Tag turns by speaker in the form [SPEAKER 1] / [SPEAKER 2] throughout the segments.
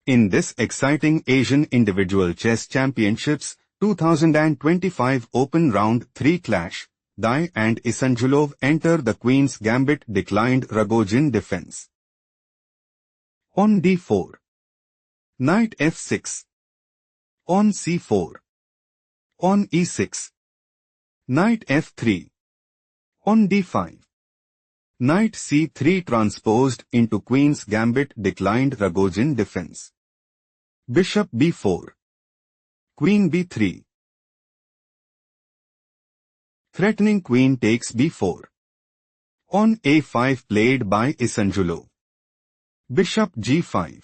[SPEAKER 1] In this exciting Asian Individual Chess Championships 2025 Open Round 3 clash, Dai and Isanzhulov enter the Queen's Gambit declined Rogojin defense. On d4. Knight f6. On c4. On e6. Knight f3. On d5. Knight c3 transposed into Queen's Gambit declined Rogojin defense. Bishop b4. Queen b3. Threatening queen takes b4. On a5 played by Isanzhulov. Bishop g5.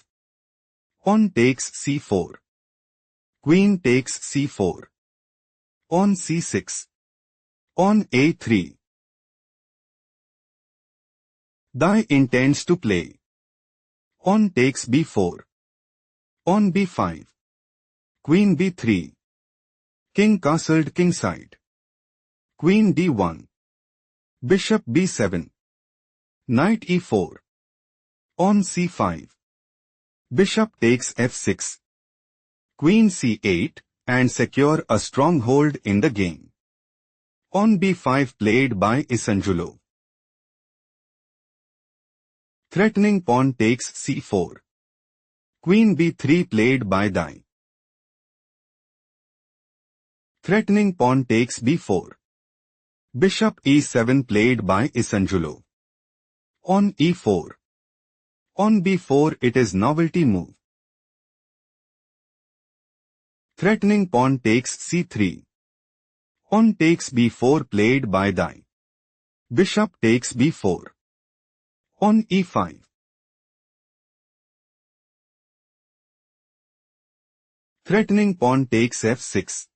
[SPEAKER 1] On takes c4. Queen takes c4. On c6. On a3. Dai intends to play. On takes b4. On b5. Queen b3. King castled kingside. Queen d1. Bishop b7. Knight e4. On c5. Bishop takes f6. Queen c8, and secure a stronghold in the game. On b5 played by Isanzhulov. Threatening pawn takes c4. Queen b3 played by Dai. Threatening pawn takes b4. Bishop e7 played by Isanzhulov. On e4. On b4 it is novelty move. Threatening pawn takes c3. On takes b4 played by Dai. Bishop takes b4. On e5. Threatening pawn takes f6.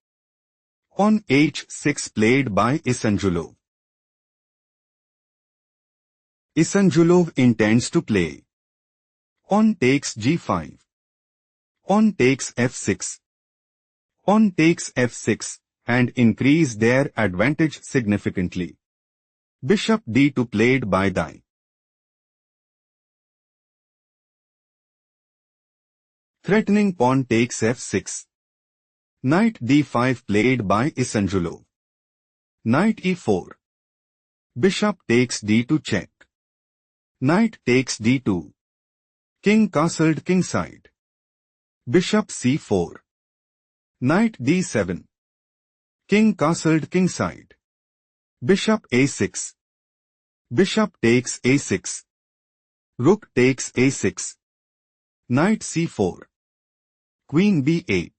[SPEAKER 1] On h6 played by Isanzhulov. Isanzhulov intends to play. On takes g5. On takes f6. On takes f6, and increase their advantage significantly. Bishop d2 played by Dai. Threatening pawn takes f6. Knight d5 played by Isanzhulov. Knight e4. Bishop takes d2 check. Knight takes d2. King castled kingside. Bishop c4. Knight d7. King castled kingside. Bishop a6. Bishop takes a6. Rook takes a6. Knight c4. Queen b8.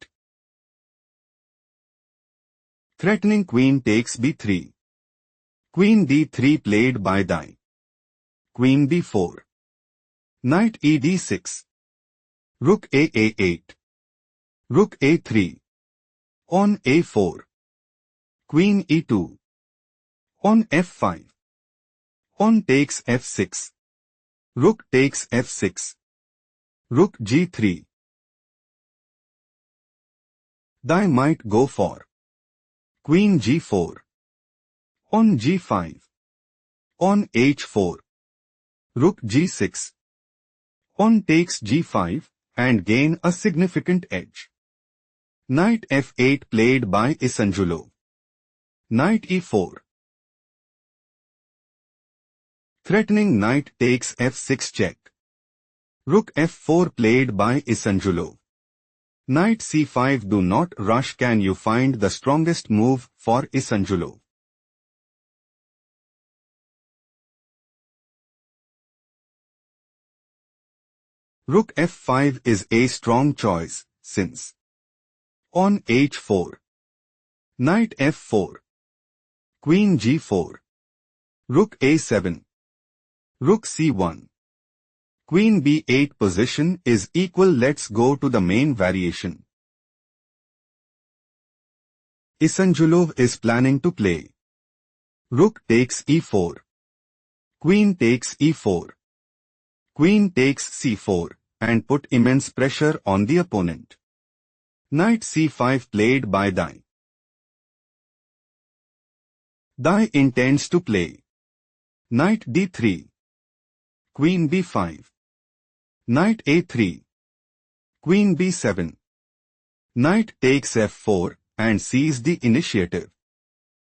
[SPEAKER 1] Threatening queen takes b3. Queen d3 played by Dai. Queen b4. Knight e d6. Rook a8. Rook a3. On a4. Queen e2. On f5. On takes f6. Rook takes f6. Rook g3. Dai might go for Queen g4. On g5. On h4. Rook g6. On takes g5, and gain a significant edge. Knight f8 played by Isanzhulov. Knight e4. Threatening knight takes f6 check. Rook f4 played by Isanzhulov. Knight c5 do not rush. Can you find the strongest move for Isanzhulov? Rook f5 is a strong choice, since on h4. Knight f4. Queen g4. Rook a7. Rook c1. Queen b8 position is equal. Let's go to the main variation. Isanzhulov is planning to play Rook takes e4. Queen takes e4. Queen takes c4, and put immense pressure on the opponent. Knight c5 played by Dai. Dai intends to play Knight d3. Queen b5. Knight a3. Queen b7. Knight takes f4 and seizes the initiative.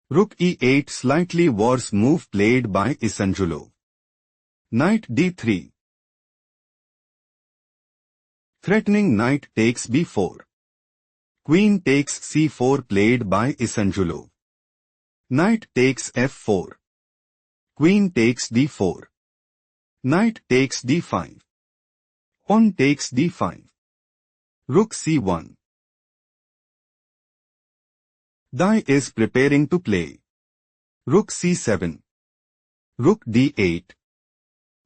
[SPEAKER 1] Rook e8 slightly worse move played by Isanzhulov. Knight d3. Threatening knight takes b4. Queen takes c4 played by Isanzhulov. Knight takes f4. Queen takes d4. Knight takes d5. Pawn takes d5. Rook c1. Dai is preparing to play. Rook c7. Rook d8.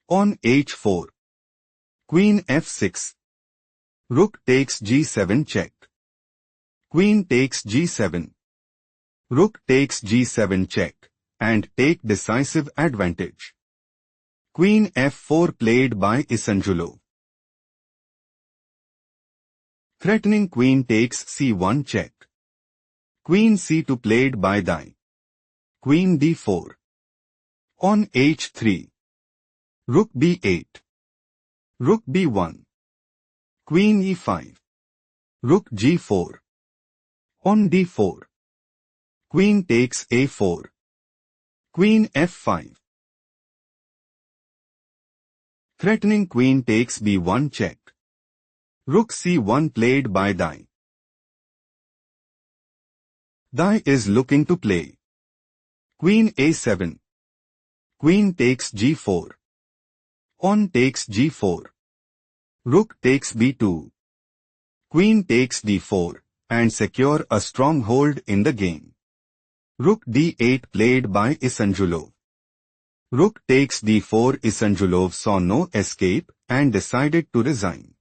[SPEAKER 1] Pawn h4. Queen f6. Rook takes g7 check. Queen takes g7. Rook takes g7 check, and take decisive advantage. Queen f4 played by Isanzhulov. Threatening queen takes c1 check. Queen c2 played by Dai. Queen d4. Pawn h3. Rook b8. Rook b1. Queen e5. Rook g4. Pawn d4. Queen takes a4. Queen f5. Threatening queen takes b1 check. Rook c1 played by Dai. Dai is looking to play. Queen a7. Queen takes g4. Pawn takes g4. Rook takes b2. Queen takes d4, and secure a stronghold in the game. Rook d8 played by Isanzhulov. Rook takes d4. Isanzhulov saw no escape and decided to resign.